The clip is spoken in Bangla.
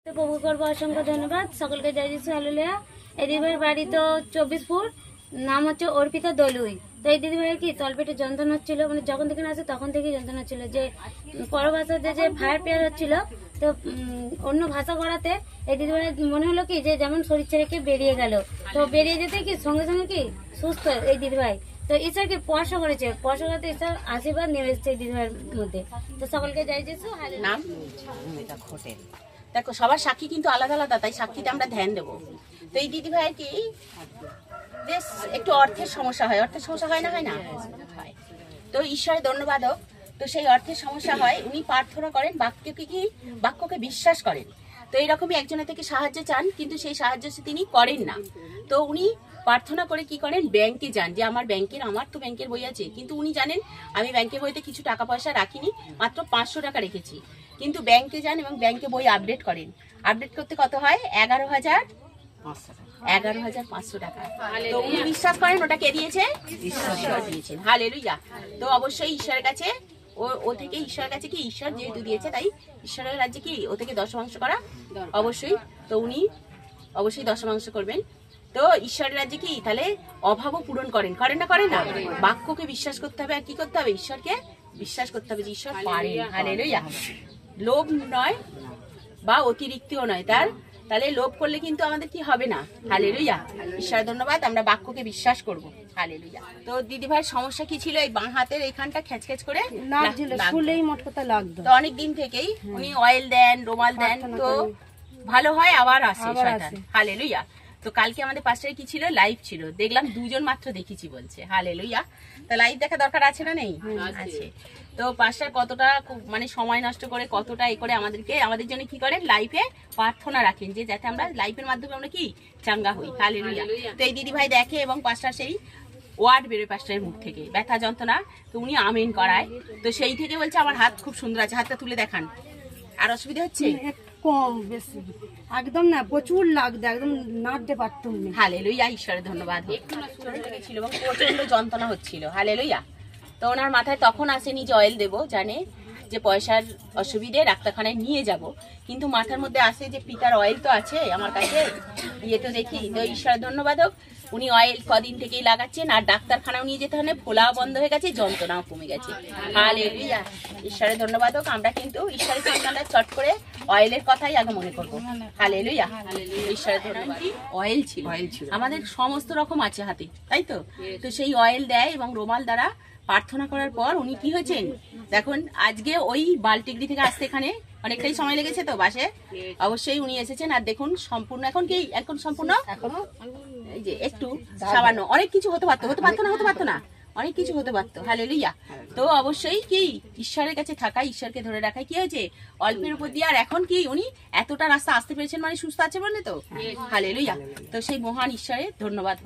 প্রভু করবো অসংখ্য ধন্যবাদ সকলকে। জয় যিশু, হালেলুয়া। এই দিদিভাইয়ের বাড়ি তো 24 ফুট, নাম হচ্ছে অর্পিতা দলুই। তো এই দিদিভাইয়ের কি তলপেটে যন্ত্রণা হচ্ছিল, মানে যখন থেকে আসে তখন থেকেই যন্ত্রণা হচ্ছিল, যে পরভাষাতে যে ফায়ার পেয়ার হচ্ছিল, তো অন্য ভাষা করাতে এই দিদিভাই মনে হলো কি যে যেমন শরীর ছেড়ে কে বেরিয়ে গেল। তো বেরিয়ে যেতে কি সঙ্গে সঙ্গে কি সুস্থ এই দিদিভাই। তো ঈশ্বরকে স্পর্শ করেছে, স্পর্শ করতে ঈশ্বর আশীর্বাদ নেমে এসেছে এই দিদিভাইয়ের মধ্যে। তো সকলকে জয় যিশু, হালেলুয়া। নাম হোটেল। দেখো সবার সাক্ষী কিন্তু আলাদা আলাদা, তাই সাক্ষীতে আমরা ধ্যান দেবো। তো এই দিদি ভাইয়ের কি বেশ একটু অর্থের সমস্যা হয়, অর্থের সমস্যা হয় না, হয় না হয়। তো ঈশ্বরের ধন্যবাদ হোক। তো সেই অর্থের সমস্যা হয়, উনি প্রার্থনা করেন, বাক্যকে বিশ্বাস করেন। তো এইরকমই একজনের থেকে সাহায্য চান, কিন্তু সেই সাহায্য তিনি করেন না। তো উনি প্রার্থনা করে কি করেন, ব্যাংকে যান, যে আমার তো ব্যাংকের বই আছে, কিন্তু উনি জানেন আমি ব্যাংকের বইতে কিছু টাকা পয়সা রাখিনি, মাত্র 500 টাকা রেখেছি। কিন্তু ব্যাংকে যান এবং ব্যাংকে বই আপডেট করেন। আপডেট করতে কত হয়? 11,500 টাকা। তো উনি বিশ্বাস করেন ওটাকে দিয়েছে, ঈশ্বর দিয়েছেন। হালেলুয়া। তো অবশ্যই ঈশ্বরের কাছে ও থেকে ঈশ্বরের কাছে কি, ঈশ্বর যেহেতু দিয়েছে তাই ঈশ্বরের রাজ্যে কি ও থেকে দশমাংশ করা অবশ্যই। তো উনি অবশ্যই দশমাংশ করবেন। তো ঈশ্বরের রাজ্যে কি তাহলে অভাবও পূরণ করেন না? বাক্যকে বিশ্বাস করতে হবে, আর কি করতে হবে? ঈশ্বরকে বিশ্বাস করতে হবে যে ঈশ্বর পারেন। হালেলুয়া। লোভ নয় বা অতিরিক্তও নয়, তাহলে লোভ করলে কিন্তু আমাদের কি হবে না। হালেলুয়া। ঈশ্বরের ধন্যবাদ, আমরা বাক্যকে বিশ্বাস করব। হালেলুয়া। তো দিদি ভাইয়ের সমস্যা কি ছিল? এই বাঁ হাতের এইখানটা খেচখেচ করে লাগতো। তো অনেক দিন থেকেই উনি অয়েল দেন, রুমাল দেন, তো ভালো হয়, আবার আসে শয়তান। হালেলুয়া। তো কালকে আমাদের পাশে কি ছিল? লাইভ ছিল, দেখলাম 2 জন মাত্র দেখেছি বলছে। হালেলুয়া। তো লাইভ দেখা দরকার আছে না নেই? আছে। তো পাস্টার কতটা মানে সময় নষ্ট করে, কতটা এ করে আমাদের জন্য কি করেন, লাইভে প্রার্থনা রাখেন, যে যাতে আমরা লাইভের মাধ্যমে আমরা কি চাঙ্গা হই। হালেলুয়া। তো এই দিদি ভাই দেখে এবং পাস্টার সেই ওয়ার্ড বেরোয় পাস্টারের মুখ থেকে, ব্যথা যন্ত্রণা, তো উনি আমেন করায়। তো সেই থেকে বলছে আমার হাত খুব সুন্দর আছে, হাতটা তুলে দেখান। আর অসুবিধা হচ্ছে? কম বেশি একদম না, প্রচুর লাগতো, একদম নাড়তে পারতাম না। হালেলুয়া। ঈশ্বরের ধন্যবাদ। ছিল এবং প্রচন্ড যন্ত্রণা হচ্ছিল। হালেলুয়া। তো ওনার মাথায় তখন আসেনি যে অয়েল দেবো, জানে যে পয়সার অসুবিধে, ডাক্তারখানায় নিয়ে যাব, কিন্তু মাথার মধ্যে আসে যে পিতার অয়েল তো আছে আমার কাছে, ইয়ে তো দেখি। তো ঈশ্বরের ধন্যবাদ হোক, উনি অয়েল কদিন থেকেই লাগাচ্ছেন, আর ডাক্তারখানাও নিয়ে যেতে হলে ফোলা বন্ধ হয়ে গেছে, যন্ত্রণাও কমে গেছে। হালেলুয়া। ঈশ্বরের ধন্যবাদ হোক। আমরা কিন্তু ঈশ্বরের সন্তানরা চট করে অয়েলের কথাই আগে মনে করবো। হালেলুয়া। ঈশ্বরের ধন্যবাদ। অয়েল ছিল আমাদের সমস্ত রকম আছে হাতে, তাই তো? তো সেই অয়েল দেয় এবং রুমাল দ্বারা প্রার্থনা করার পর উনি কি হয়েছেন দেখুন। আজকে ওই বালটিগড়ি থেকে আসতে এখানে অনেকটাই সময় লেগেছে, তো বাসে অবশ্যই উনি এসেছেন। আর দেখুন সম্পূর্ণ এখন সম্পূর্ণ এই যে একটু সামান্য, অনেক কিছু হতে পারতো না, অনেক কিছু হতে পারতো। হালেলুয়া। তো অবশ্যই কি ঈশ্বরের কাছে থাকা, ঈশ্বরকে ধরে রাখা কি হয়েছে অল্পের উপর দিয়ে। আর এখন কি উনি এতটা রাস্তা আসতে পেরেছেন, মানে সুস্থ আছে বলে তো। হালেলুয়া। তো সেই মহান ঈশ্বরের ধন্যবাদ।